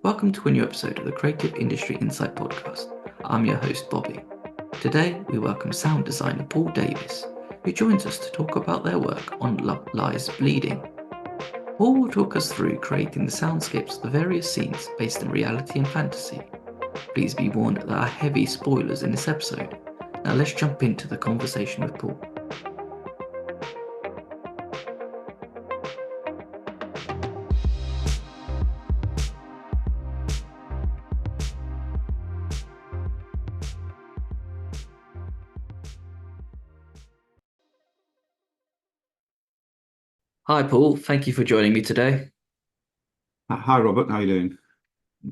Welcome to a new episode of the Creative Industry Insight podcast. I'm your host, Bobby. Today, we welcome sound designer Paul Davies, who joins us to talk about their work on Love Lies Bleeding. Paul will talk us through creating the soundscapes of the various scenes based in reality and fantasy. Please be warned that there are heavy spoilers in this episode. Now let's jump into the conversation with Paul. Hi, Paul. Thank you for joining me today. Hi, Robert. How are you doing?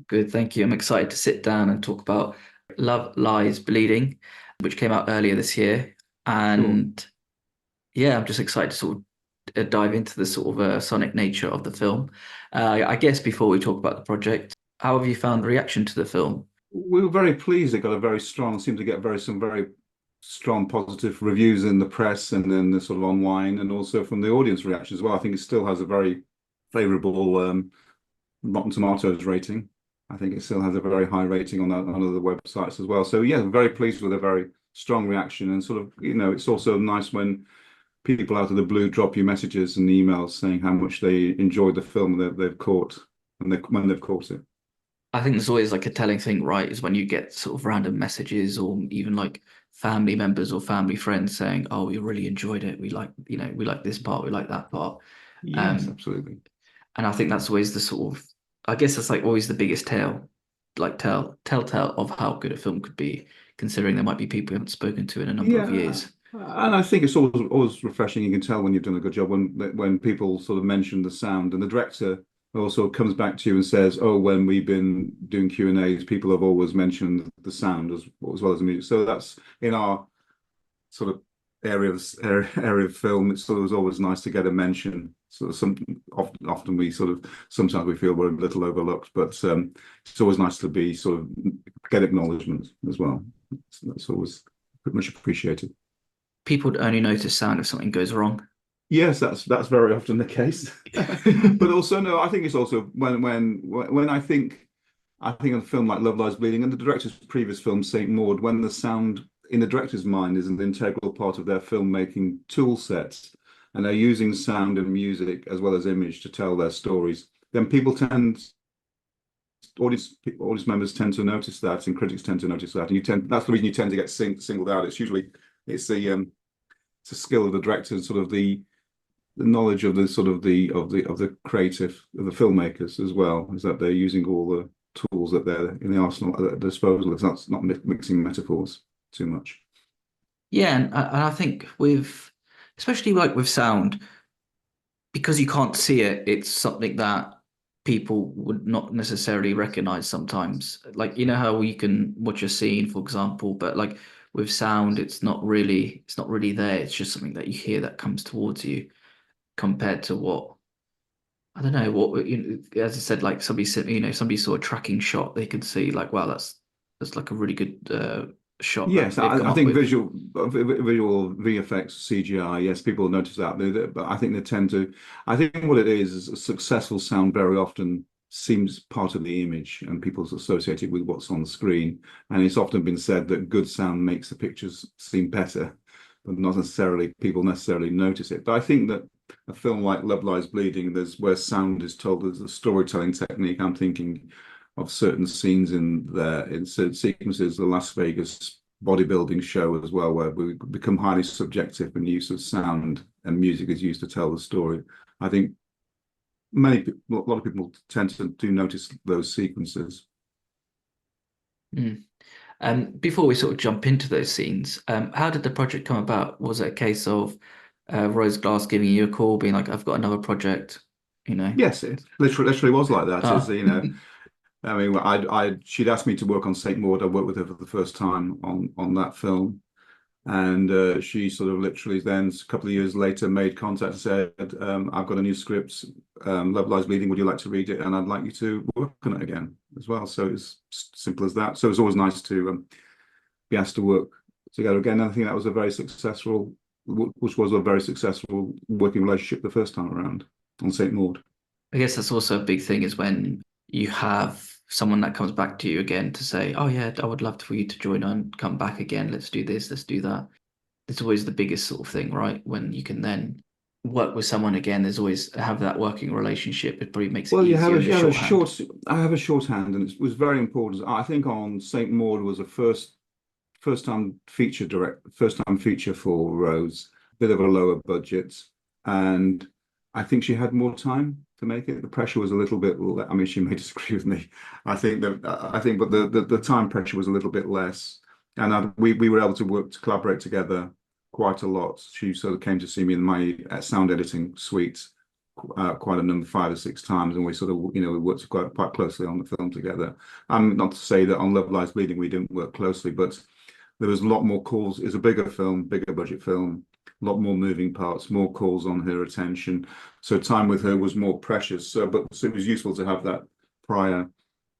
Good, thank you. I'm excited to sit down and talk about Love Lies Bleeding, which came out earlier this year. Sure. And yeah, I'm just excited to sort of dive into the sort of sonic nature of the film. I guess before we talk about the project, how have you found the reaction to the film? We were very pleased. It got a very strong, seemed to get some very strong positive reviews in the press and then the sort of online and also from the audience reaction as well. I think it still has a very favorable Rotten Tomatoes rating. I think it still has a very high rating on other websites as well. So yeah, very pleased with a very strong reaction and sort of, it's also nice when people out of the blue drop you messages and emails saying how much they enjoyed the film that they've caught and when they've caught it. I think there's always like a telling thing, right? Is when you get sort of random messages or even like family members or family friends saying, "Oh, we really enjoyed it. We like, we like this part, we like that part." Yes, Um, absolutely. And I think that's always the sort of, I guess that's like always the biggest telltale of how good a film could be, considering there might be people you haven't spoken to in a number of Yeah, years. and I think it's always refreshing. You can tell when you've done a good job when people sort of mention the sound, and the director also comes back to you and says, "Oh, when we've been doing Q&As, people have always mentioned the sound as well as the music." So that's in our sort of area of film. It's sort of always nice to get a mention. Sort of often we sort of sometimes we feel we're a little overlooked, but it's always nice to be sort of get acknowledgement as well. So that's always much appreciated. People only notice sound if something goes wrong. Yes, that's very often the case. But also, no, I think it's also when I think of a film like Love Lies Bleeding and the director's previous film, Saint Maud, when the sound in the director's mind is an integral part of their filmmaking tool sets, and they're using sound and music as well as image to tell their stories, then audience members tend to notice that, and critics tend to notice that, and that's the reason you tend to get singled out. It's it's a skill of the director, sort of the knowledge of the sort of the creative of the filmmakers as well, is that they're using all the tools that they're in the arsenal at their disposal. It's not mixing metaphors too much. Yeah, and I think with, especially like with sound, because you can't see it, it's something that people would not necessarily recognize sometimes. Like, you know how you can watch a scene, for example, but like with sound, it's not really there. It's just something that you hear that comes towards you compared to what, I don't know, what, as I said, like somebody saw a tracking shot, they could see like, wow, that's like a really good shot that Yes, they've come I up think with. visual VFX CGI. Yes, people notice that, but I think they tend to. I think what it is a successful sound very often seems part of the image, and people associate it with what's on the screen. And it's often been said that good sound makes the pictures seem better, but not necessarily people necessarily notice it. But I think that a film like Love Lies Bleeding, there's where sound is told as a storytelling technique. I'm thinking of certain scenes in there, in certain sequences, the Las Vegas bodybuilding show as well, where we become highly subjective and use of sound and music is used to tell the story. I think a lot of people tend to do notice those sequences. Mm. Before we sort of jump into those scenes, how did the project come about? Was it a case of Rose Glass giving you a call, being like, "I've got another project," you know? Yes, it literally was like that. Is Oh, I mean, she'd asked me to work on Saint Maud. I worked with her for the first time on that film, and she sort of literally then a couple of years later made contact and said, "I've got a new script, Love Lies Bleeding. Would you like to read it? And I'd like you to work on it again as well." So it's simple as that. So it's always nice to be asked to work together again. And I think that was a very successful, which was a very successful working relationship the first time around on Saint Maud. I guess that's also a big thing is when you have someone that comes back to you again to say, "Oh yeah, I would love for you to join and come back again. Let's do this, let's do that." It's always the biggest sort of thing, right? When you can then work with someone again, there's always have that working relationship. It probably makes it Well, easier in the you have a shorthand. short. I have a shorthand, and it was very important. I think on Saint Maud was a first time feature for Rose, bit of a lower budget, and I think she had more time to make it. The pressure was a little bit. I mean, she may disagree with me. I think, but the time pressure was a little bit less, and we were able to work to collaborate together quite a lot. She sort of came to see me in my sound editing suite quite a number, 5 or 6 times, and we sort of, we worked quite closely on the film together. Not to say that on Love Lies Bleeding we didn't work closely, but there was a lot more calls. It's a bigger film, bigger budget film, a lot more moving parts, more calls on her attention. So time with her was more precious. So it was useful to have that prior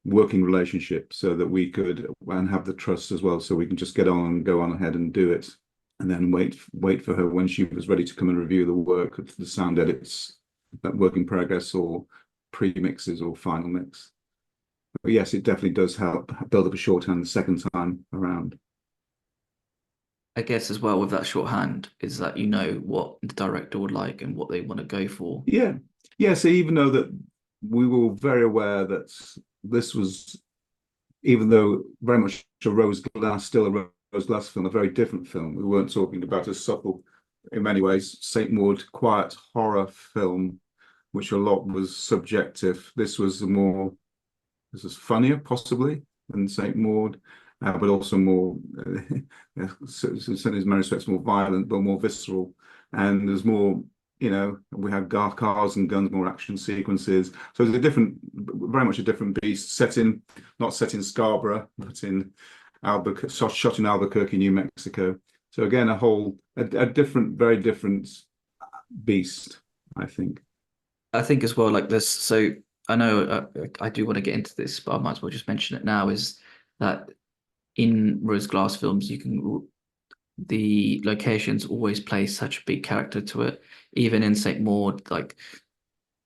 working relationship so that we could and have the trust as well, so we can just get on and go on ahead and do it, and then wait for her when she was ready to come and review the work, the sound edits, that work in progress or pre-mixes or final mix. But yes, it definitely does help build up a shorthand the second time around. I guess as well with that shorthand is that you know what the director would like and what they want to go for. Yeah. Yeah. So even though that we were very aware that this was, even though very much a Rose Glass, still a Rose Glass film, a very different film. We weren't talking about a subtle, in many ways, Saint Maud quiet horror film, which a lot was subjective. This was funnier possibly than Saint Maud, but also more, certainly in many respects, more violent, but more visceral. And there's more, we had cars and guns, more action sequences. So it's very much a different beast, not set in Scarborough, but in Albuquerque, shot in Albuquerque, New Mexico. So again, a different, very different beast, I think. I think as well, like this. So I know I do want to get into this, but I might as well just mention it now. Is that in Rose Glass films, the locations always play such a big character to it. Even in Saint Maud, like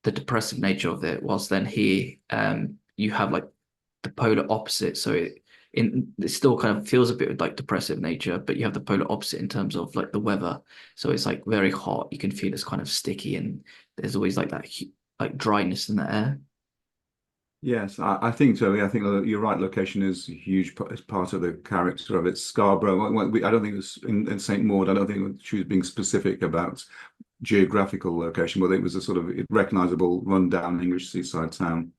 the depressive nature of it, whilst then here, you have like the polar opposite. So it still kind of feels a bit like depressive nature, but you have the polar opposite in terms of like the weather. So it's like very hot. You can feel it's kind of sticky, and there's always like that like dryness in the air. Yes, I think so. I think you're right. Location is a huge is part of the character of it. Scarborough. I don't think it was in Saint Maud. I don't think she was being specific about geographical location, but it was a sort of recognizable, run-down English seaside town.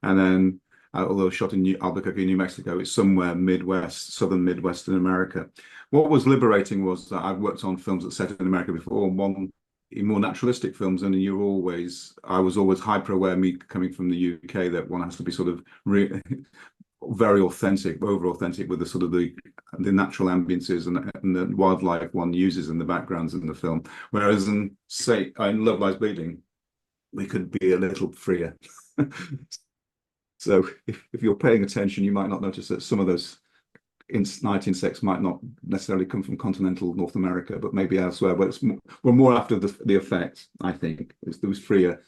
And then, although shot in Albuquerque, New Mexico, it's somewhere Midwest, southern Midwestern America. What was liberating was that I've worked on films that set in America before. One in more naturalistic films, and I was always hyper aware, me coming from the UK, that one has to be sort of very authentic, over authentic with the sort of the natural ambiences and the wildlife one uses in the backgrounds in the film. Whereas in Love Lies Bleeding, we could be a little freer. So if you're paying attention, you might not notice that some of those night insects might not necessarily come from continental North America, but maybe elsewhere. But we're more after the effect, I think. It was freer.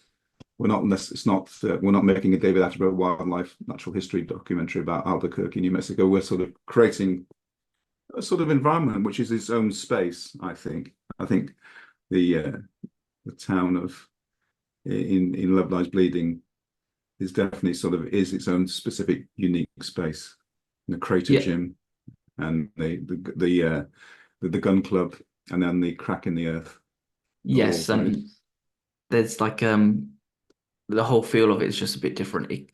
We're not we're not making a David Attenborough wildlife natural history documentary about Albuquerque, New Mexico. We're sort of creating a sort of environment which is its own space, I think. I think the town of in Love Lies Bleeding is definitely is its own specific, unique space. The Crater Yeah. Gym and the gun club, and then the crack in the earth. Yes, and there's like the whole feel of it is just a bit different.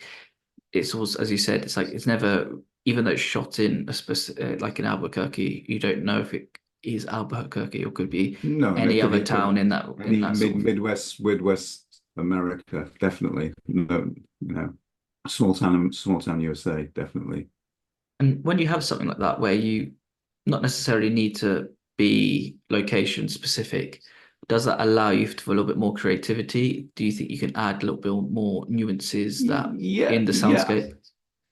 It's also, as you said, it's like it's never, even though it's shot in a specific like in Albuquerque, you don't know if it is Albuquerque or could be No, any other town in any that sort of. Midwest America, definitely. No, small town USA, definitely. And when you have something like that where you not necessarily need to be location specific, does that allow you to have a little bit more creativity? Do you think you can add a little bit more nuances that Yeah, in the yeah, soundscape?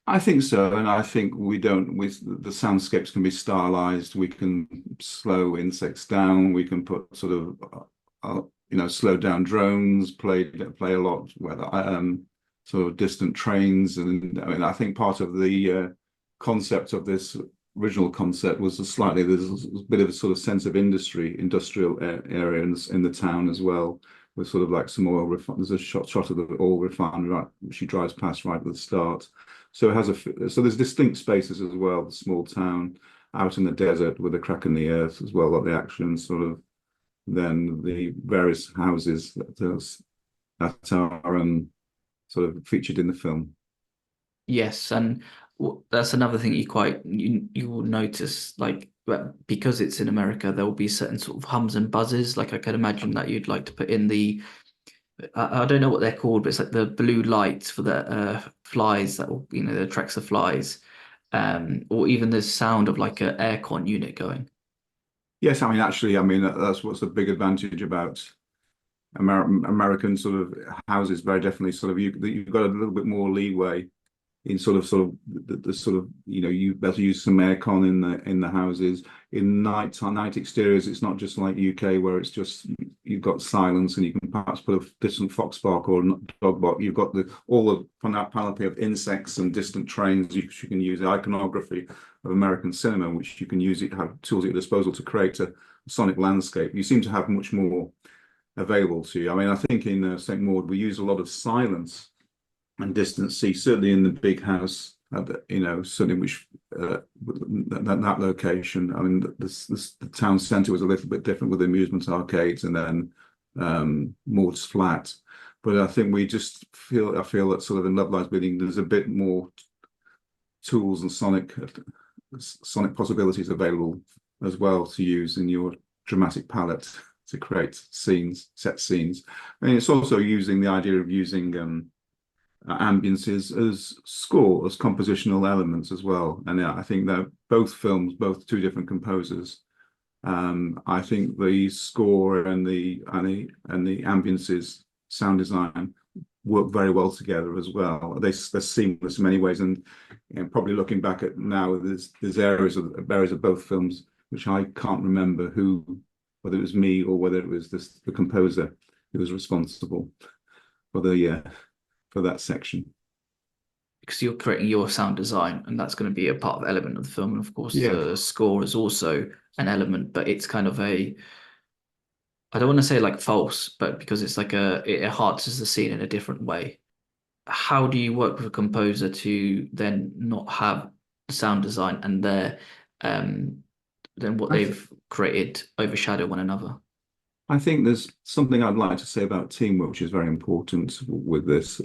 I think so, and I think we don't. The soundscapes can be stylized. We can slow insects down. We can put sort of, slow down drones. Play a lot. Whether sort of distant trains. And I mean, I think part of the concept of this original concept was there's a bit of a sort of sense of industrial area in the town as well, with sort of like some oil there's a shot of the oil refinery right she drives past right at the start. So it has so there's distinct spaces as well, the small town out in the desert with a crack in the earth as well, like the action sort of, then the various houses that are sort of featured in the film. Yes, and that's another thing you will notice, like because it's in America, there will be certain sort of hums and buzzes. Like I can imagine that you'd like to put in I don't know what they're called, but it's like the blue lights for the flies that will, that attracts the flies, or even the sound of like a aircon unit going. Yes, I mean, actually, I mean, that's what's the big advantage about American sort of houses. Very definitely, sort of you've got a little bit more leeway in the sort of, you better use some aircon in the houses. In night exteriors, it's not just like UK where it's just you've got silence and you can perhaps put a distant fox bark or dog bark. You've got all the panoply of insects and distant trains. You can use the iconography of American cinema, which you can use it have tools at your disposal to create a sonic landscape. You seem to have much more available to you. I mean, I think in St. Maud we use a lot of silence and distancy, certainly in the big house, certainly which that location. I mean, the town centre was a little bit different with the amusement arcades, and then Maud's flat. But I think I feel that sort of in Love Lies Bleeding, there's a bit more tools and sonic possibilities available as well to use in your dramatic palette to create set scenes. And it's also using the idea of using ambiences as score, as compositional elements as well. And I think that both films, both two different composers, I think the score and the ambiences, sound design work very well together as well. They're seamless in many ways, and probably looking back at now, there's areas of both films which I can't remember whether it was me or whether it was the composer who was responsible for for that section. Because you're creating your sound design, and that's going to be a part of element of the film. And of course, Yeah, the score is also an element, but it's kind of I don't want to say like false, but because it's like it enhances the scene in a different way. How do you work with a composer to then not have sound design and um, then what I th they've created overshadow one another? I think there's something I'd like to say about teamwork, which is very important with this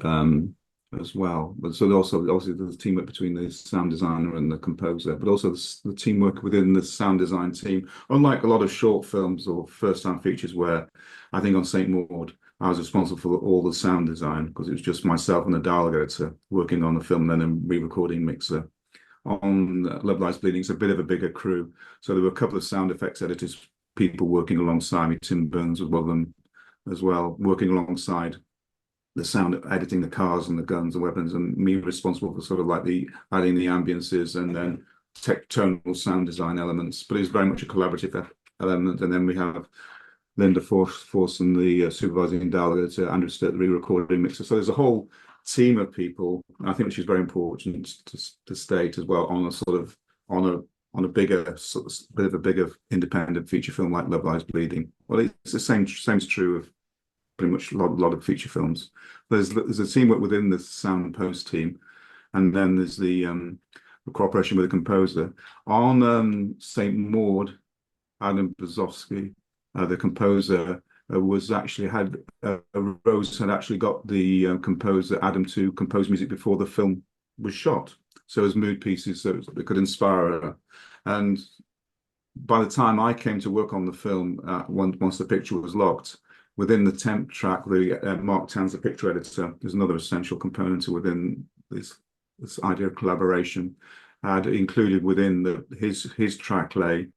as well. But so also, obviously, there's teamwork between the sound designer and the composer, but also the teamwork within the sound design team. Unlike a lot of short films or first-time features, where I think on St. Maud, I was responsible for all the sound design because it was just myself and the dialogue editor working on the film, and then a re-recording mixer. On Love Lies Bleeding, it's a bit of a bigger crew. So there were a couple of sound effects editors, people working alongside me. Tim Burns was one of them as well, working alongside the sound, editing the cars and the guns and weapons, and me responsible for sort of like adding the ambiences and then tonal sound design elements. But it's very much a collaborative element. And then we have Linda Force and the supervising dialogue to Andrew Sturt, the re-recording mixer. So there's a whole team of people, I think, which is very important to state as well on a sort of on a bigger sort of bit of a bigger independent feature film like Love Lies Bleeding. Well, it's the same's true of pretty much a lot of feature films. There's a teamwork within the sound post team, and then there's the cooperation with the composer. On St. Maud, Adam Brzozowski, the composer, was actually Rose had actually got the composer Adam to compose music before the film was shot. So as mood pieces, so it could inspire her. And by the time I came to work on the film, once the picture was locked, within the temp track, Mark Tan's the picture editor, there's another essential component within this idea of collaboration. Had included within his track lay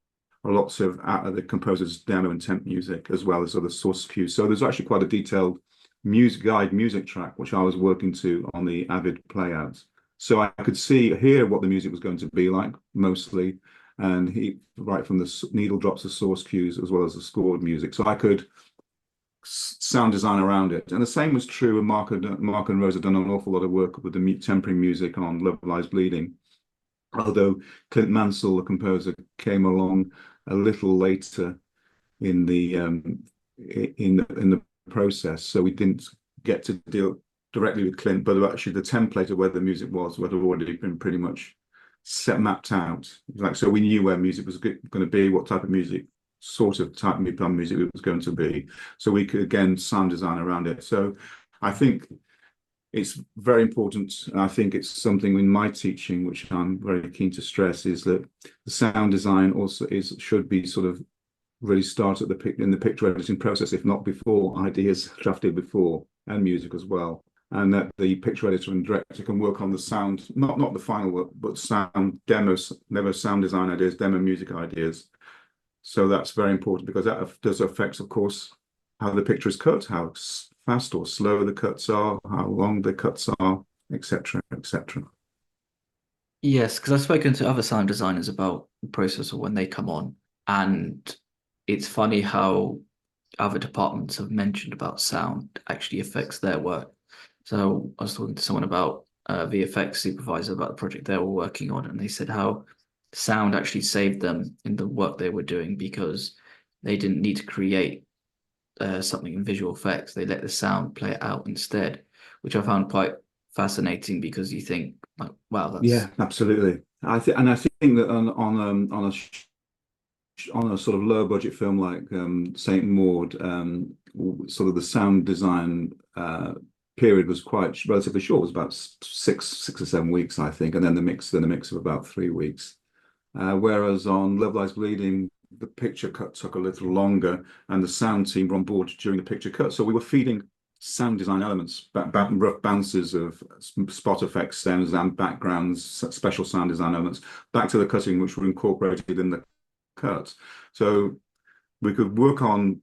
lots of the composer's demo and temp music, as well as other source cues. So there's actually quite a detailed music track, which I was working to on the Avid playouts. So I could hear what the music was going to be like, mostly, and right from the needle drops of source cues as well as the scored music. So I could sound design around it. And the same was true. And Mark and Rose have done an awful lot of work with the temporary music on Love Lies Bleeding. Although Clint Mansell, the composer, came along a little later in the in the process, so we didn't get to deal directly with Clint, but actually the template of where the music was had already been pretty much mapped out. Like, so we knew where music was going to be, what type of music, sort of type of music it was going to be. So we could again sound design around it. So I think it's very important. And I think it's something in my teaching, which I'm very keen to stress, is that the sound design also should be sort of really start at in the picture editing process, if not before, ideas drafted before, and music as well. And that the picture editor and director can work on the sound, not the final work, but sound demos, sound design ideas, demo music ideas. So that's very important because that does affect, of course, how the picture is cut, how fast or slow the cuts are, how long the cuts are, etc., etc. Yes, because I've spoken to other sound designers about the process of when they come on, and it's funny how other departments have mentioned about sound actually affects their work. So I was talking to someone about VFX supervisor about the project they were working on, and they said how sound actually saved them in the work they were doing because they didn't need to create something in visual effects. They let the sound play it out instead, which I found quite fascinating because you think like, wow, Yeah, that's absolutely. I think that on a sort of low budget film like Saint Maud, sort of the sound design period was quite relatively short. It was about 6 or 7 weeks, I think, and then the mix of about 3 weeks. Whereas on Love Lies Bleeding, the picture cut took a little longer, and the sound team were on board during the picture cut. So we were feeding sound design elements, rough bounces of spot effects, stems, and backgrounds, special sound design elements, back to the cutting, which were incorporated in the cut. So we could work on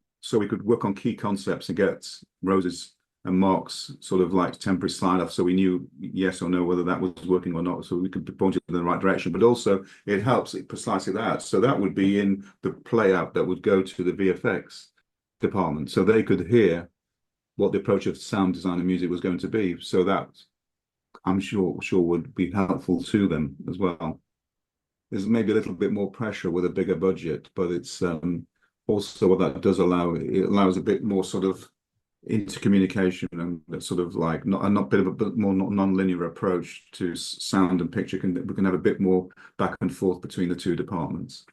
key concepts and get Rose's and Mark's sort of like temporary slide off, so we knew yes or no whether that was working or not, so we could point it in the right direction. But also it helps precisely that. So that would be in the play out that would go to the VFX department, so they could hear what the approach of sound design and music was going to be. So that I'm sure would be helpful to them as well. There's maybe a little bit more pressure with a bigger budget, but it's also what that does allow. It allows a bit more sort of intercommunication and sort of like not bit of a bit more non-linear approach to sound and picture. We can have a bit more back and forth between the two departments.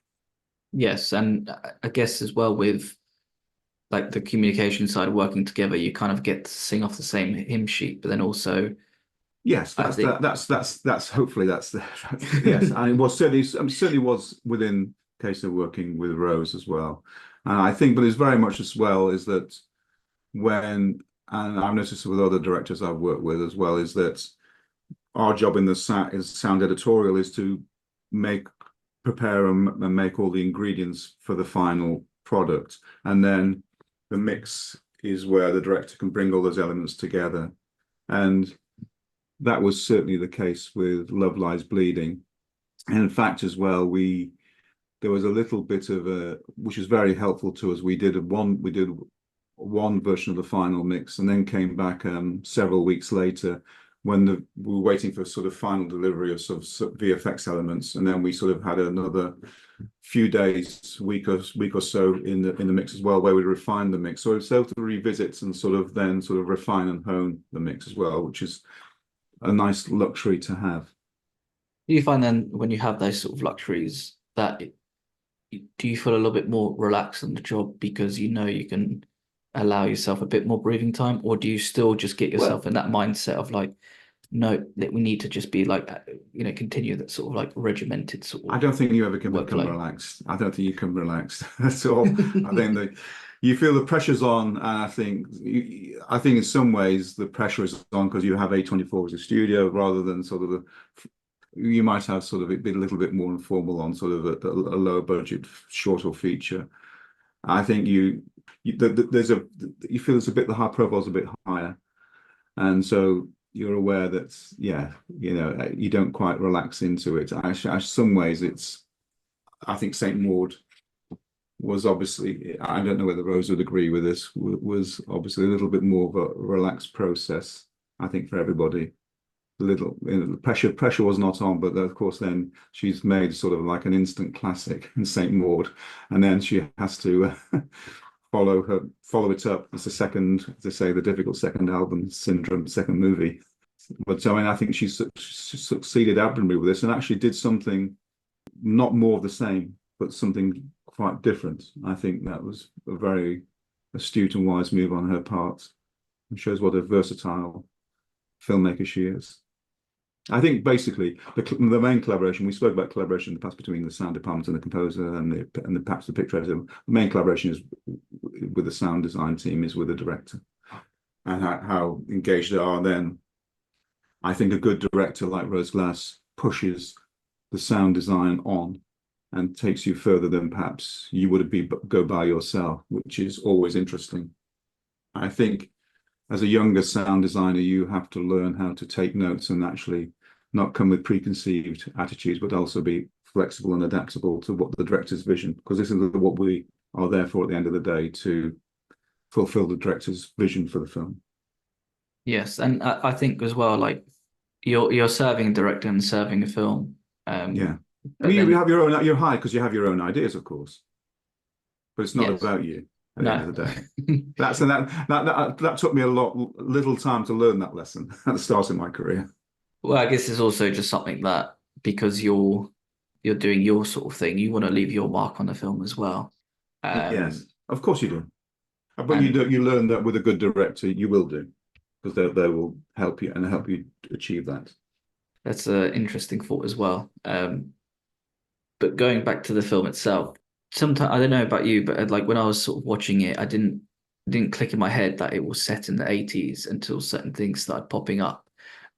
yes, and I guess as well with like the communication side working together, you kind of get to sing off the same hymn sheet, but then also Yes, I think that's hopefully that's the yes, and it was certainly was within case of working with Rose as well, and I think, but it's very much as well is that when, and I've noticed with other directors I've worked with as well, is that our job in the sound editorial is to prepare and make all the ingredients for the final product, and then the mix is where the director can bring all those elements together. And that was certainly the case with Love Lies Bleeding. And in fact, as well, there was a little bit of which was very helpful to us. We did one version of the final mix, and then came back several weeks later when we were waiting for sort of final delivery of sort of VFX elements, and then we sort of had another few days, week or so in the mix as well, where we refine the mix. So it's able to revisit and sort of refine and hone the mix as well, which is a nice luxury to have. do you find then when you have those sort of luxuries that do you feel a little bit more relaxed in the job because you know you can allow yourself a bit more breathing time, or do you still just get Well, yourself in that mindset of like, no, that we need to just be like, continue that sort of like regimented sort I of don't think you ever can become workflow? relaxed. I don't think you can relax at all. I think that you feel the pressure's on, and I think in some ways the pressure is on because you have A24 as a studio rather than sort of you might have sort of it be a little bit more informal on sort of a lower budget shorter feature. I think you feel it's a bit, the high profile's a bit higher, and so you're aware that you don't quite relax into it. Actually, some ways I think Saint Maud was obviously, I don't know whether Rose would agree with this, was obviously a little bit more of a relaxed process, I think, for everybody. A little, pressure was not on, but of course then she's made sort of like an instant classic in Saint Maud, and then she has to follow it up. It's the second, as they say, the difficult second album syndrome, second movie. But I mean, I think she succeeded admirably with this, and actually did something not more of the same, but something quite different. I think that was a very astute and wise move on her part, and shows what a versatile filmmaker she is. I think basically the main collaboration, we spoke about collaboration in the past between the sound department and the composer and perhaps the picture editor. The main collaboration is with the sound design team, is with the director, and how engaged they are. Then I think a good director like Rose Glass pushes the sound design on and takes you further than perhaps you would go by yourself, which is always interesting. I think as a younger sound designer, you have to learn how to take notes and actually not come with preconceived attitudes, but also be flexible and adaptable to what the director's vision, because this is what we are there for at the end of the day, to fulfill the director's vision for the film. Yes, and I think as well, like you're serving a director and serving a film. Yeah. I But mean, you then have your own, you're high because you have your own ideas, of course, but it's not yes, about you at the end no. of the day. That took me little time to learn that lesson at the start of my career. Well, I guess it's also just something that because you're doing your sort of thing, you want to leave your mark on the film as well. Yes, of course you do. But And you learn that with a good director, you will do, because they will help you and help you achieve that. that's an interesting thought as well. But going back to the film itself, sometimes I don't know about you, but like when I was sort of watching it, I didn't click in my head that it was set in the 80s until certain things started popping up.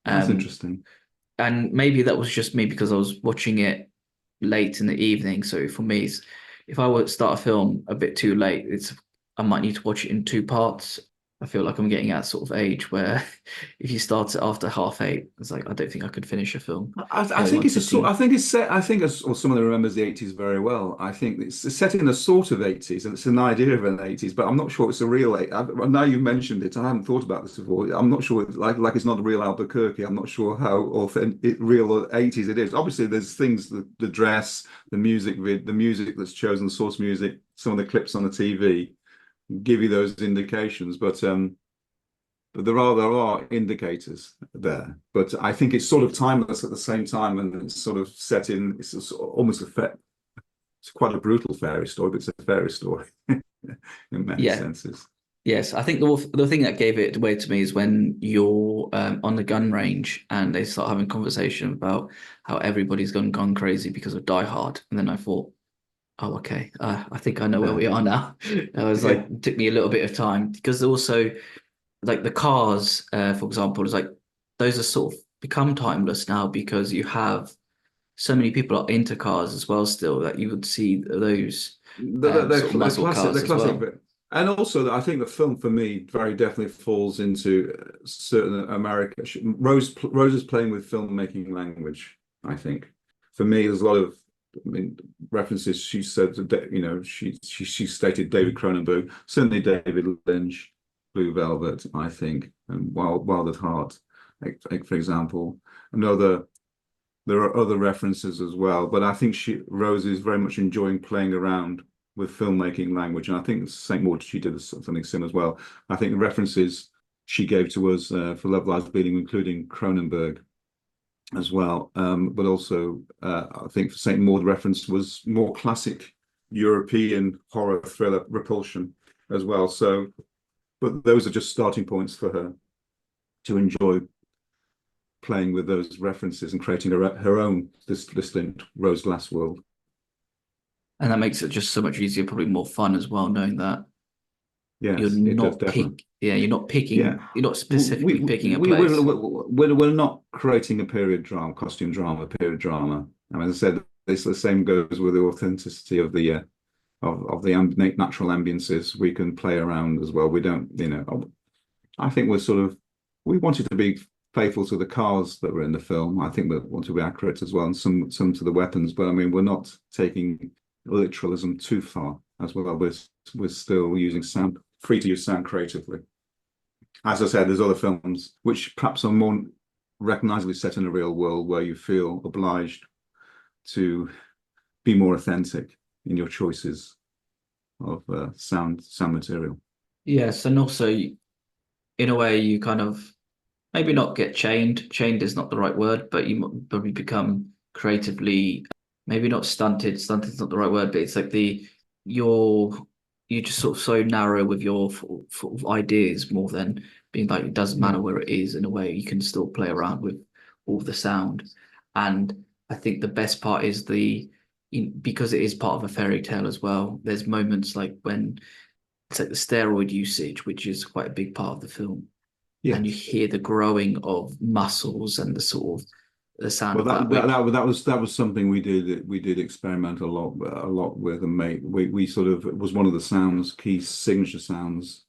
That's Um, interesting. and maybe that was just me because I was watching it late in the evening. So for me, if I were to start a film a bit too late, I might need to watch it in two parts. I feel like I'm getting at sort of age where if you start it after 8:30, it's like I don't think I could finish a film I in think one it's a sort. sitting. I think it's set. I think as or someone who remembers the 80s very well. I think it's set in a sort of 80s, and it's an idea of an 80s. But I'm not sure it's a real. Now you've mentioned it, I haven't thought about this before. I'm not sure. Like it's not a real Albuquerque. I'm not sure how authentic, real 80s it is. Obviously, there's things, the dress, the music that's chosen, the source music, some of the clips on the TV give you those indications. But there are indicators there. But I think it's sort of timeless at the same time, and it's sort of set in. Almost it's quite a brutal fairy story, but it's a fairy story in many Yeah, senses. yes. I think the thing that gave it away to me is when you're on the gun range and they start having conversation about how everybody's gone crazy because of Die Hard, and then I thought, oh, okay. I think I know where Yeah, we are now. I was like, yeah. it took me a little bit of time because also, like the cars, for example, is like those are sort of become timeless now because you have so many people are into cars as well still that you would see those sort of They're muscle classic. cars They're as classic well. bit. And also, I think the film for me very definitely falls into certain America. Rose is playing with filmmaking language. I think for me, there's a lot of, I mean, references. She said, she stated David Cronenberg, certainly David Lynch, Blue Velvet, I think, and Wild at Heart, like, for example. Another There are other references as well, but I think Rose is very much enjoying playing around with filmmaking language, and I think Saint Maud she did something similar as well. I think the references she gave to us for Love Lies Bleeding, including Cronenberg as well, but also I think for Saint Maud, the reference was more classic European horror thriller Repulsion as well. So, but those are just starting points for her to enjoy playing with those references and creating her own distinct Rose Glass world. And that makes it just so much easier, probably more fun as well, knowing that Yes, it does definitely. Yeah, you're not we specifically picking a we we're, place. we're not creating a period drama, costume drama, period drama. I mean, as I said, this the same goes with the authenticity of the natural ambiences. We can play around as well. We don't, I think we wanted to be faithful to the cars that were in the film. I think we want to be accurate as well, and some to the weapons. But I mean, we're not taking literalism too far as well. We're still using sound, free to use sound creatively. As I said, there's other films which perhaps are more recognizably set in a real world where you feel obliged to be more authentic in your choices of sound material. Yes, and also in a way you kind of maybe not get chained. Chained is not the right word, but you probably become creatively maybe not stunted. Stunted is not the right word, but it's like you're you just sort of so narrow with your sort of ideas more than being like it doesn't Yeah. matter where it is. In a way, you can still play around with all the sound, and I think the best part is because it is part of a fairy tale as well. There's moments like when it's like the steroid usage, which is quite a big part of the film, and you Yes. hear the growing of muscles and the sort of the sound Well, of that, which that was something we did experiment a lot with, and make we sort of it was one of the sounds, key signature sounds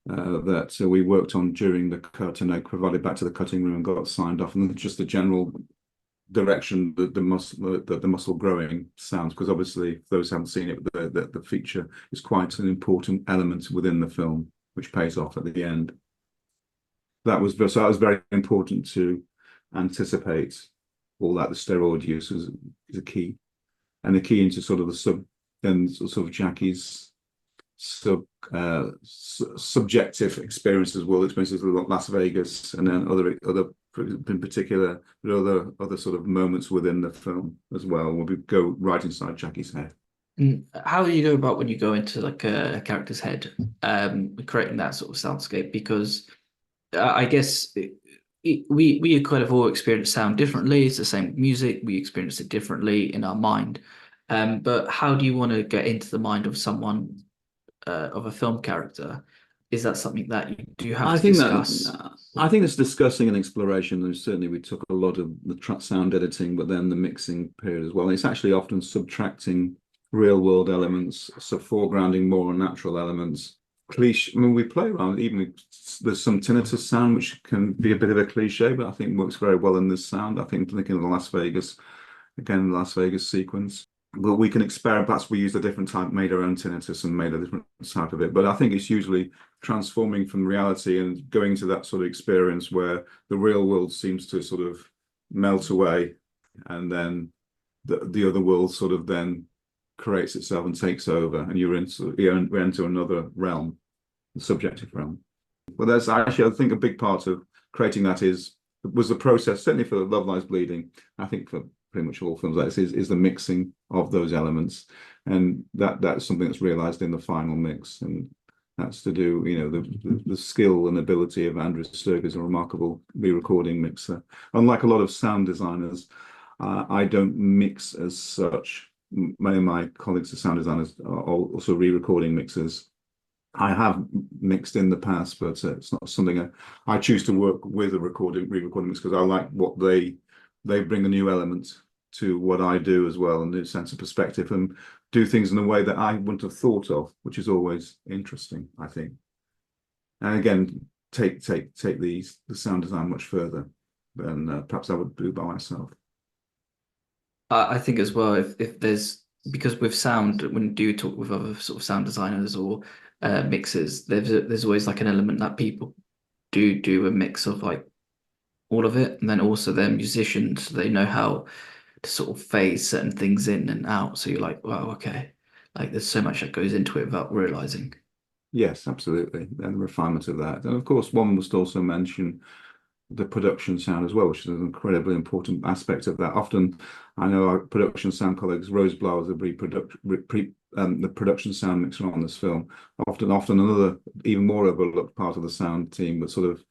that we worked on during the cut, and I provided back to the cutting room and got signed off, and just the general direction that the muscle growing sounds, because obviously if those who haven't seen it, the feature is quite an important element within the film, which pays off at the end. That was very important to anticipate all that. The steroid use is a key, and the key into sort of then sort of Jackie's subjective experiences, world experiences of Las Vegas, and then other in particular, but other sort of moments within the film as well, where we go right inside Jackie's head. how do you go about when you go into like a character's head, creating that sort of soundscape? Because I guess we kind of all experience sound differently. It's the same with music. We experience it differently in our mind. But how do you want to get into the mind of someone of a film character? Is that something that you do have I to think discuss? that I think it's discussing and exploration, and certainly we took a lot of the sound editing, but then the mixing period as well. It's actually often subtracting real world elements, so foregrounding more natural elements. Cliche. I mean, we play around. Even there's some tinnitus sound, which can be a bit of a cliche, but I think works very well in this sound. I think thinking of the Las Vegas, again, the Las Vegas sequence. But we can experiment. Perhaps we used a different type, made our own tinnitus, and made a different type of it. But I think it's usually transforming from reality and going to that sort of experience where the real world seems to sort of melt away, and then the other world sort of then creates itself and takes over, and you enter another realm, the subjective realm. But that's actually, I think, a big part of creating that was the process, certainly for Love Lies Bleeding. I think for pretty much all films like this is the mixing of those elements, and that's something that's realized in the final mix, and that's to do, the skill and ability of Andrew Sturg is a remarkable re-recording mixer. Unlike a lot of sound designers, I don't mix as such. Many of my colleagues are sound designers are also re-recording mixers. I have mixed in the past, but it's not something I choose to work with a re-recording mix, because I like what they bring a new element to what I do as well, and a sense of perspective, and do things in a way that I wouldn't have thought of, which is always interesting, I think. And again, take the sound design much further than perhaps I would do by myself. I think as well, if there's because with sound, when you do talk with other sort of sound designers or mixers, there's always like an element that people do a mix of like all of it, and then also they're musicians, so they know how to sort of phase certain things in and out. So you're like, wow, okay, like there's so much that goes into it without realizing. Yes, absolutely. And the refinement of that. And of course, one must also mention the production sound as well, which is an incredibly important aspect of that. Often, I know our production sound colleagues, Rose Blow is the production sound mixer on this film. Often another, even more overlooked part of the sound team, but sort of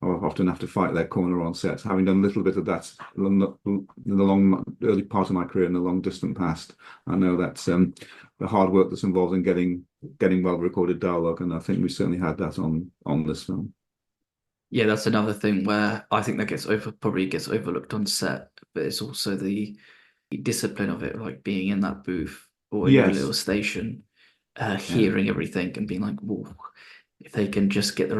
often have to fight their corner on sets. Having done a little bit of that in the early part of my career in the long distant past, I know that the hard work that's involved in getting well recorded dialogue, and I think we certainly had that on this film. Yeah, that's another thing where I think that probably gets overlooked on set, but it's also the discipline of it, like being in that booth or in your little Yes, station, yeah, hearing everything and being like, whoa, if they can just get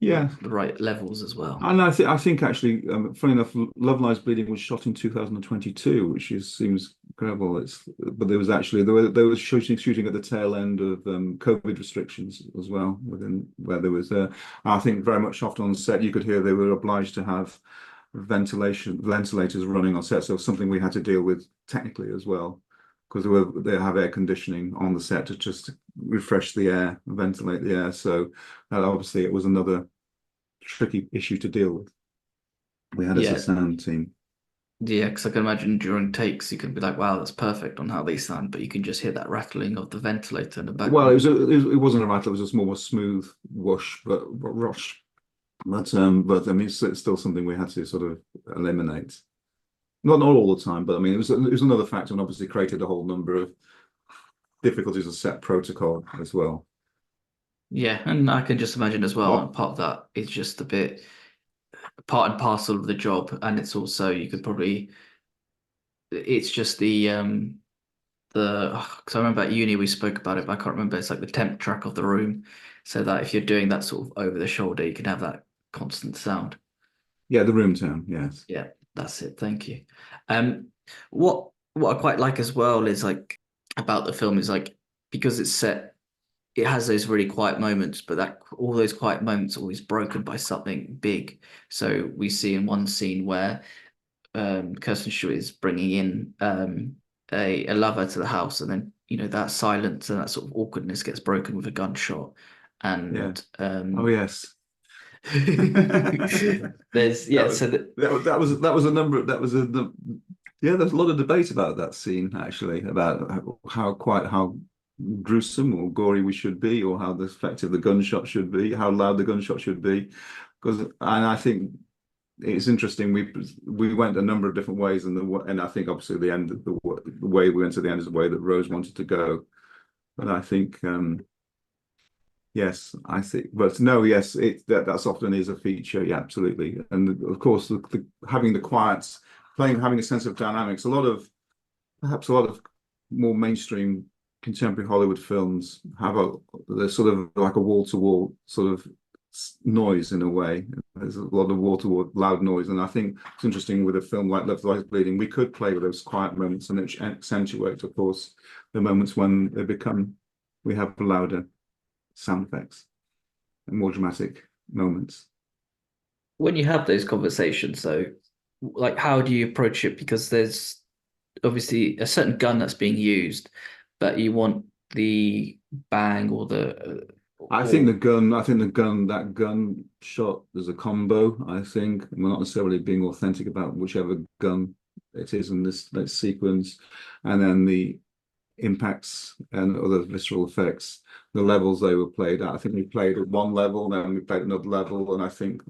yeah. the right levels as well. And I think actually, funny enough, Love Lies Bleeding was shot in 2022, which seems incredible. But there was actually there was shooting at the tail end of COVID restrictions as well, within where there was I think very much often on set you could hear they were obliged to have ventilators running on set. So something we had to deal with technically as well, because they have air conditioning on the set to just refresh the air, ventilate the air. So obviously it was another tricky issue to deal with. We had as a Yeah, sound team. yeah, because I can imagine during takes you can be like, wow, that's perfect on how they sound, but you can just hear that rattling of the ventilator in the Well, background. it wasn't a rattle, it was a more smooth whoosh, but rush. But I mean, it's still something we had to sort of eliminate. Not all the time, but I mean, it was another factor, and obviously created a whole number of difficulties of set protocol as well. Yeah, and I can just imagine as well, and Oh, part of that is just a bit part and parcel of the job, and it's also you could probably it's just the because I remember at uni we spoke about it, but I can't remember. It's like the temp track of the room, so that if you're doing that sort of over the shoulder, you can have that constant sound. yeah, the room tone, yes. Yeah, that's it. Thank you. Um, what I quite like as well is like about the film is like because it's set, it has those really quiet moments, but that all those quiet moments are always broken by something big. So we see in one scene where Kirsten Stewart is bringing in a lover to the house, and then that silence and that sort of awkwardness gets broken with a gunshot, Yeah. and Oh, yes. there's That yeah, was so that that was a number that was a yeah, there's a lot of debate about that scene actually, about how gruesome or gory we should be, or how effective the gunshot should be, how loud the gunshot should be. Because and I think it's interesting. We went a number of different ways, and I think obviously the way we went to the end is the way that Rose wanted to go. But I think yes, I think, but no, yes, that's often is a feature. Yeah, absolutely, and of course, having the quiets, having a sense of dynamics. Perhaps a lot of more mainstream contemporary Hollywood films have they're sort of like a wall-to-wall sort of noise in a way. There's a lot of wall-to-wall loud noise, and I think it's interesting with a film like Love, Lies, Bleeding, we could play with those quiet moments and accentuate, of course, the moments when we have louder sound effects and more dramatic moments. when you have those conversations, though, like how do you approach it? Because there's obviously a certain gun that's being used, but you want the bang or the or That gun shot is a combo. I think we're not necessarily being authentic about whichever gun it is in this sequence, and then the impacts and other visceral effects, the levels they were played at. I think we played at one level, then we played another level, and I think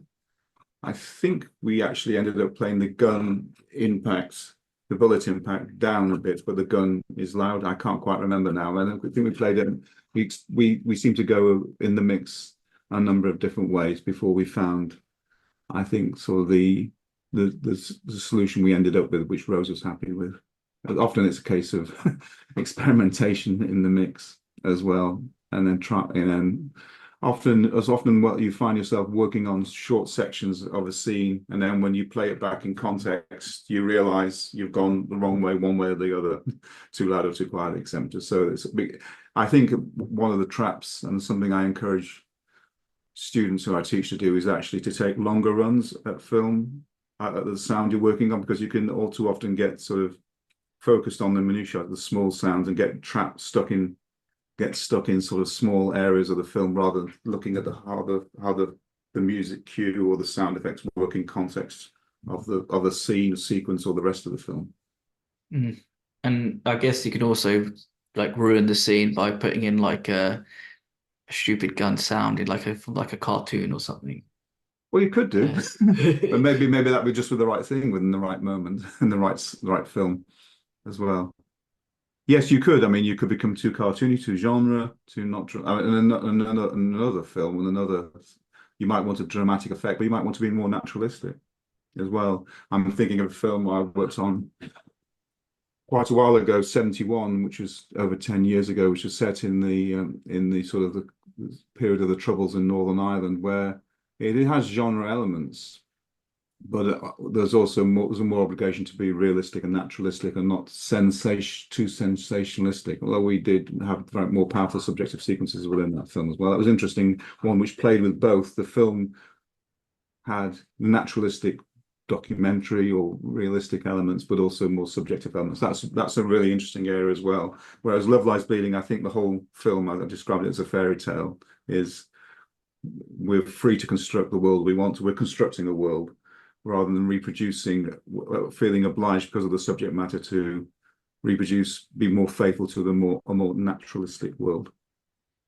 we actually ended up playing the gun impact, the bullet impact down a bit, but the gun is loud. I can't quite remember now. And I think we played it. We seemed to go in the mix a number of different ways before we found, I think, sort of the solution we ended up with, which Rose was happy with. Often it's a case of experimentation in the mix as well, and then often what you find yourself working on short sections of a scene, and then when you play it back in context, you realize you've gone the wrong way, one way or the other, too loud or too quiet, etc. So I think one of the traps, and something I encourage students who I teach to do, is actually to take longer runs at film, at the sound you're working on, because you can all too often get sort of focused on the minutiae, the small sounds, and get stuck in sort of small areas of the film rather than looking at how the music cue or the sound effects work in context of the scene, sequence, or the rest of the film. Mm. And I guess you can also like ruin the scene by putting in like a stupid gun sound in like a cartoon or something. Well, you could do, but Mm. maybe that would just be the right thing within the right moment in the right film as well. Yes, you could. I mean, you could become too cartoony, too genre, too not. I mean, another film and another. You might want a dramatic effect, but you might want to be more naturalistic as well. I'm thinking of a film I worked on quite a while ago, 71, which was over 10 years ago, which was set in the sort of the period of the Troubles in Northern Ireland, where it has genre elements, but there's a more obligation to be realistic and naturalistic and not too sensationalistic. Although we did have very more powerful subjective sequences within that film as well. That was interesting. One which played with both. The film had naturalistic documentary or realistic elements, but also more subjective elements. That's a really interesting area as well. Whereas Love Lies Bleeding, I think the whole film, I described it as a fairy tale, is we're free to construct the world we want. We're constructing a world rather than reproducing, feeling obliged because of the subject matter to reproduce, be more faithful to a more naturalistic world.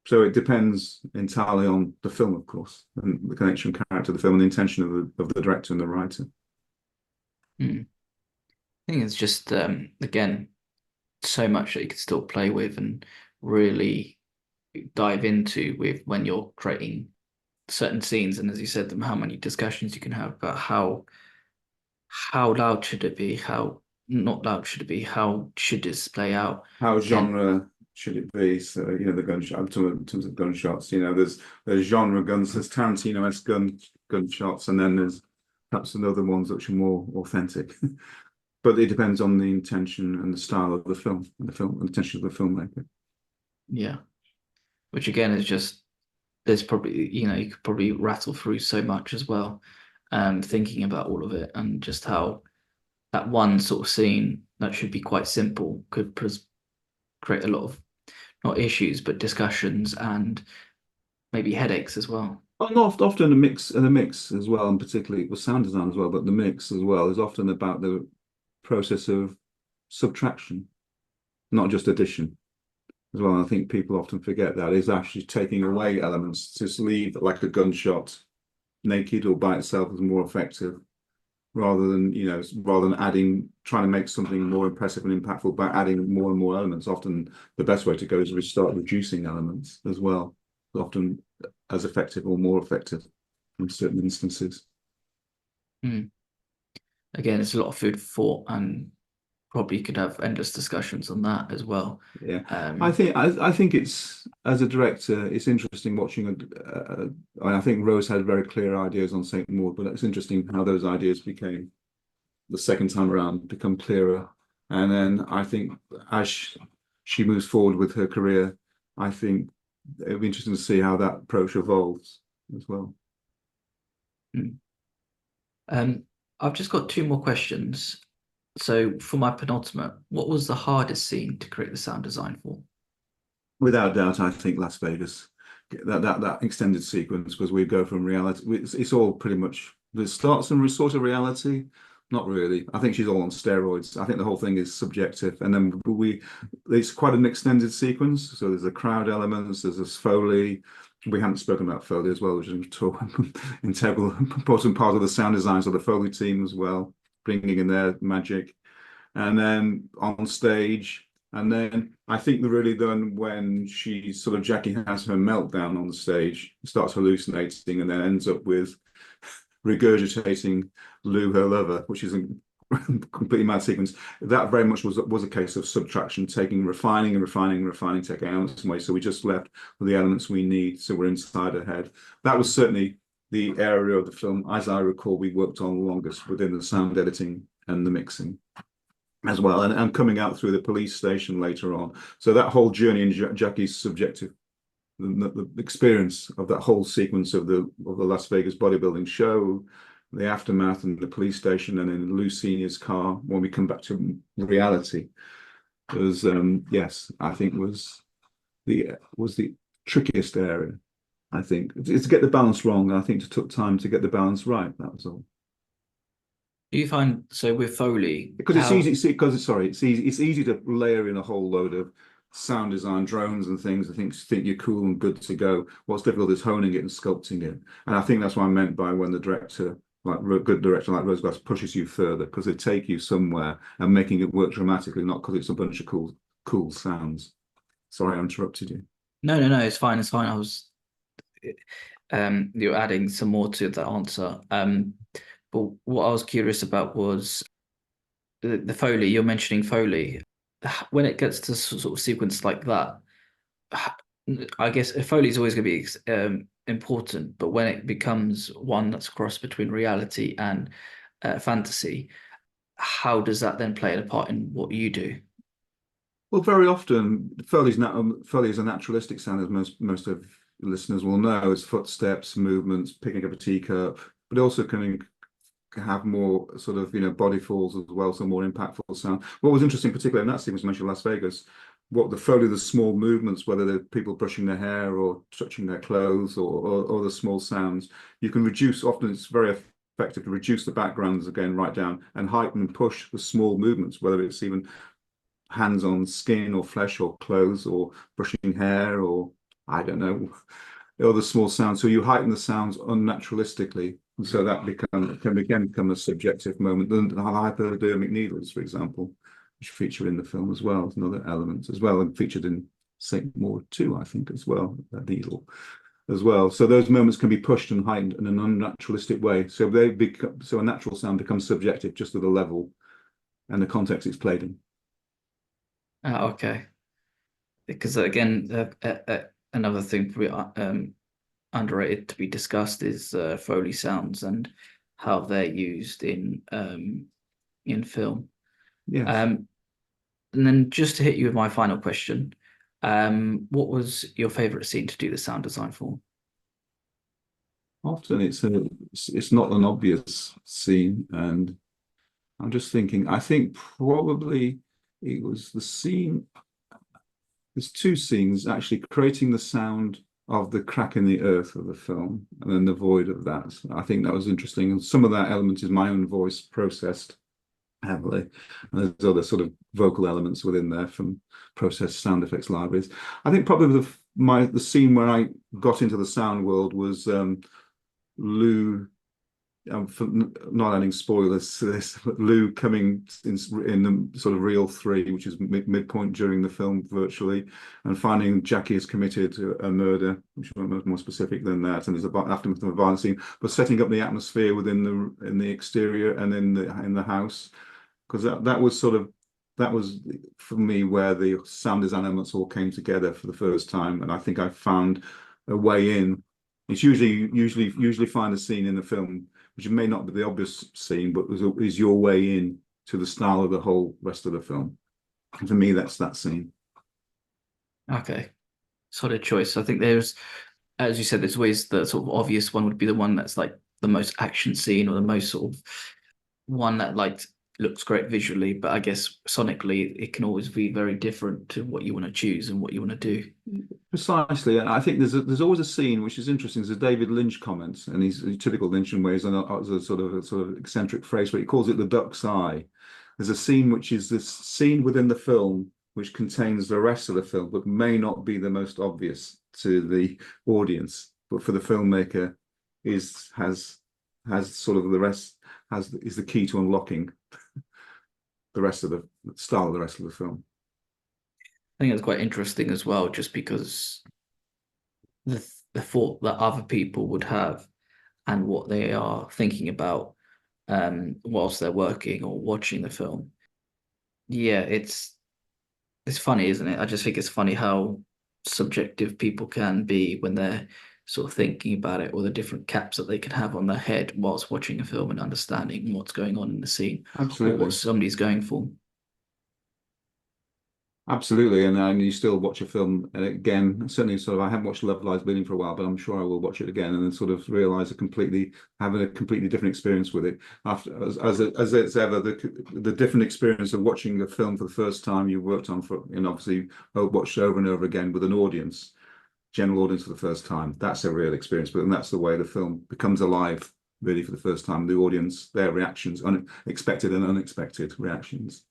So it depends entirely on the film, of course, and the connection character of the film and the intention of the director and the writer. Mm. I think it's just again so much that you can still play with and really dive into with when you're creating certain scenes. And as you said, how many discussions you can have about how loud should it be, how not loud should it be, how should this play out. How And genre should it be? So, you know, the gunshot, in terms of gunshots, you know, there's genre guns, there's Tarantino-esque gunshots, and then there's perhaps another ones which are more authentic. But it depends on the intention and the style of the film, and the intention of the filmmaker. yeah, which again is just there's probably you could probably rattle through so much as well, thinking about all of it and just how that one sort of scene that should be quite simple could create a lot of not issues but discussions and maybe headaches as well. And often a mix as well, and particularly with sound design as well, but the mix as well is often about the process of subtraction, not just addition as well. And I think people often forget that is actually taking away elements to leave like a gunshot naked or by itself is more effective rather than adding, trying to make something more impressive and impactful by adding more and more elements. Often the best way to go is to start reducing elements as well, often as effective or more effective in certain instances. Mm. Again, it's a lot of food for thought and probably could have endless discussions on that as well. Yeah, Um, I think it's, as a director, it's interesting watching. I think Rose had very clear ideas on Saint Maud, but it's interesting how those ideas became the second time around become clearer. And then I think as she moves forward with her career, I think it'll be interesting to see how that approach evolves as well. mm. um, I've just got two more questions. So for my penultimate, what was the hardest scene to create the sound design for? Without doubt, I think Las Vegas, that extended sequence, because we go from reality. It's all pretty much. It starts in sort of reality, not really. I think she's all on steroids. I think the whole thing is subjective, and then it's quite an extended sequence. So there's the crowd elements, there's this Foley. We haven't spoken about Foley as well, which is an integral, important part of the sound design. So the Foley team as well, bringing in their magic, and then on stage. And then I think really then when Jackie has her meltdown on the stage, starts hallucinating, and then ends up with regurgitating Lou, her lover, which is a completely mad sequence. That very much was a case of subtraction, refining and refining and refining, taking elements away. So we just left with the elements we need. So we're inside her head. That was certainly the area of the film, as I recall, we worked on longest within the sound editing and the mixing as well, and coming out through the police station later on. So that whole journey in Jackie's subjective, the experience of that whole sequence of the Las Vegas bodybuilding show, the aftermath and the police station, and then Lou Senior's car when we come back to reality, was yes, I think was the trickiest area. I think it's to get the balance wrong. I think it took time to get the balance right. That was all. Do you find so with Foley, Because it's how easy, because it's easy to layer in a whole load of sound design drones and things. I think you're cool and good to go. What's difficult is honing it and sculpting it. And I think that's what I meant by when the director, like a good director like Rose Glass, pushes you further, because they take you somewhere and making it work dramatically, not because it's a bunch of cool sounds. Sorry, I interrupted you. no, it's fine, it's fine. I was you're adding some more to the answer. But what I was curious about was the Foley. You're mentioning Foley. When it gets to sort of sequence like that, I guess Foley is always going to be important, but when it becomes one that's crossed between reality and fantasy, how does that then play a part in what you do? Well, very often Foley is a naturalistic sound, as most of listeners will know. It's footsteps, movements, picking up a teacup, but also can have more sort of body falls as well, so more impactful sound. What was interesting, particularly in that scene, was mentioned Las Vegas. What the Foley, the small movements, whether they're people brushing their hair or touching their clothes or the small sounds, you can reduce. Often it's very effective to reduce the backgrounds again right down and heighten and push the small movements, whether it's even hands on skin or flesh or clothes or brushing hair or I don't know, other small sounds. So you heighten the sounds unnaturalistically. And so that can again become a subjective moment. The hypodermic needles, for example, which feature in the film as well, as another element as well, and featured in Saint Maud too, I think, as well, that needle as well. So those moments can be pushed and heightened in an unnaturalistic way. So a natural sound becomes subjective just to the level and the context it's played in. Okay, because again, another thing probably underrated to be discussed is Foley sounds and how they're used in film. Yes. And then just to hit you with my final question, what was your favorite scene to do the sound design for? Often it's not an obvious scene, and I'm just thinking. I think probably it was the scene. There's two scenes actually creating the sound of the crack in the earth of the film, and then the void of that. I think that was interesting, and some of that element is my own voice processed heavily, and there's other sort of vocal elements within there from processed sound effects libraries. I think probably the scene where I got into the sound world was Lou, for not adding spoilers to this, but Lou coming in the sort of reel 3, which is midpoint during the film virtually, and finding Jackie has committed a murder, which is more specific than that, and there's a aftermath of a violent scene, but setting up the atmosphere in the exterior and in the house, because that was for me where the sound design elements all came together for the first time, and I think I found a way in. It's usually find a scene in the film which may not be the obvious scene, but is your way in to the style of the whole rest of the film. And for me, that's that scene. Okay, solid choice. I think there's, as you said, there's always the sort of obvious one would be the one that's like the most action scene or the most sort of one that like looks great visually, but I guess sonically it can always be very different to what you want to choose and what you want to do. Precisely, and I think there's always a scene which is interesting. There's a David Lynch comment, and he's typical Lynch in ways, and as a sort of eccentric phrase, where he calls it the duck's eye. There's a scene which is this scene within the film which contains the rest of the film, but may not be the most obvious to the audience, but for the filmmaker has sort of the rest is the key to unlocking the rest of the style of the rest of the film. I think it's quite interesting as well, just because the thought that other people would have and what they are thinking about whilst they're working or watching the film. Yeah, it's funny, isn't it? I just think it's funny how subjective people can be when they're sort of thinking about it, or the different caps that they can have on their head whilst watching a film and understanding what's going on in the scene or what Absolutely. somebody's going for. Absolutely, and you still watch a film, and again, certainly sort of I haven't watched Love Lies Bleeding for a while, but I'm sure I will watch it again and then sort of realize having a completely different experience with it. After as it's ever the different experience of watching a film for the first time you worked on for, and obviously watched over and over again with an audience, general audience for the first time. That's a real experience, but then that's the way the film becomes alive really for the first time. The audience, their reactions, unexpected and unexpected reactions,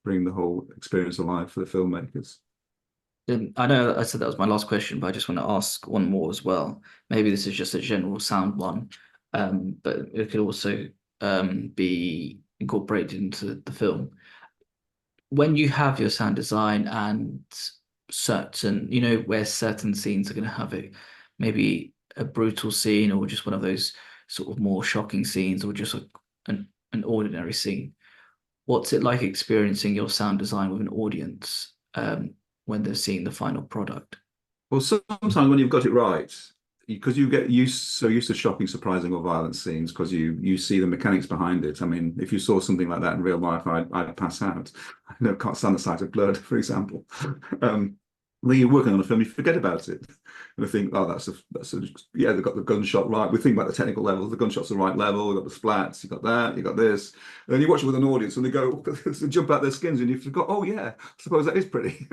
bring the whole experience alive for the filmmakers. And I know I said that was my last question, but I just want to ask one more as well. Maybe this is just a general sound one, but it could also be incorporated into the film. When you have your sound design and certain, where certain scenes are going to have it, maybe a brutal scene or just one of those sort of more shocking scenes or just an ordinary scene. What's it like experiencing your sound design with an audience when they're seeing the final product? Well, sometimes when you've got it right, because you get used to shocking, surprising, or violent scenes because you see the mechanics behind it. I mean, if you saw something like that in real life, I'd pass out. I can't stand the sight of blood, for example. When you're working on a film, you forget about it, and I think, oh, yeah, they've got the gunshot right. We think about the technical levels. The gunshot's the right level. We've got the splats. You got that. You got this. And then you watch it with an audience, and they go, they jump out their skins, and you forgot. Oh yeah, I suppose that is pretty,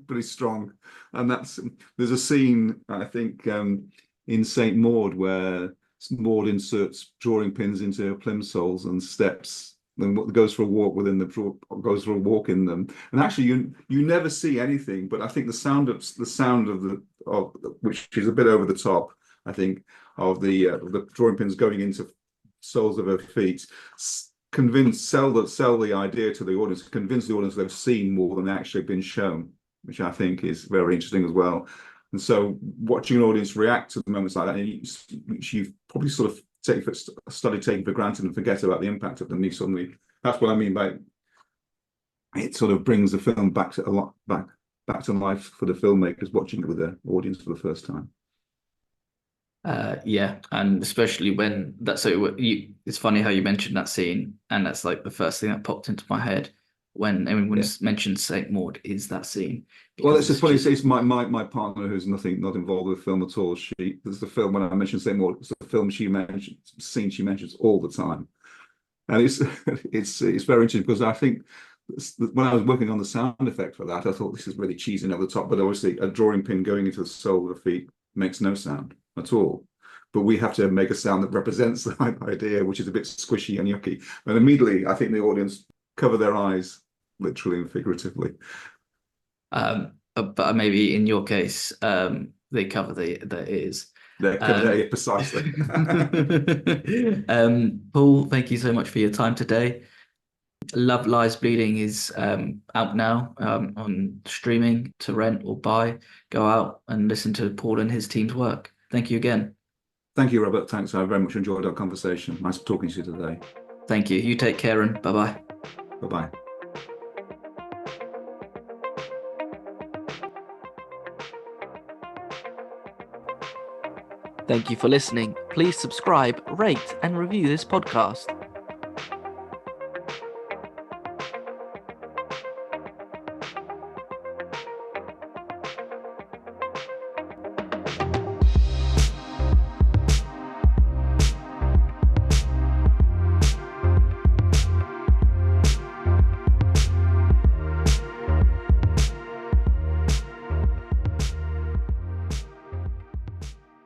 pretty strong. And there's a scene I think in Saint Maud where Maud inserts drawing pins into her plimsolls and steps. And goes for a walk in them, and actually you never see anything. But I think the sound of which is a bit over the top. I think of the drawing pins going into soles of her feet, sell the idea to the audience, convince the audience they've seen more than actually been shown, which I think is very interesting as well. And so watching an audience react to moments like that, which you've probably sort of started taking for granted and forget about the impact of them, that's what I mean by it sort of brings the film back to life for the filmmakers watching it with their audience for the first time. Yeah, and especially when it's funny how you mentioned that scene, and that's like the first thing that popped into my head when everyone mentioned Saint Maud is that scene. Well, it's just funny. It's my partner who's not involved with film at all. There's the film when I mentioned Saint Maud. It's a film she mentions all the time, and it's very interesting because I think when I was working on the sound effect for that, I thought this is really cheesy and over the top. But obviously, a drawing pin going into the sole of the feet makes no sound at all. But we have to make a sound that represents the idea, which is a bit squishy and yucky. And immediately, I think the audience cover their eyes, literally and figuratively. But maybe in your case, they cover their ears. They cover their ears precisely. Paul, thank you so much for your time today. Love Lies Bleeding is out now on streaming to rent or buy. Go out and listen to Paul and his team's work. Thank you again. Thank you, Robert. Thanks. I very much enjoyed our conversation. Nice talking to you today. Thank you. You take care and bye-bye. Bye-bye. Thank you for listening. Please subscribe, rate, and review this podcast.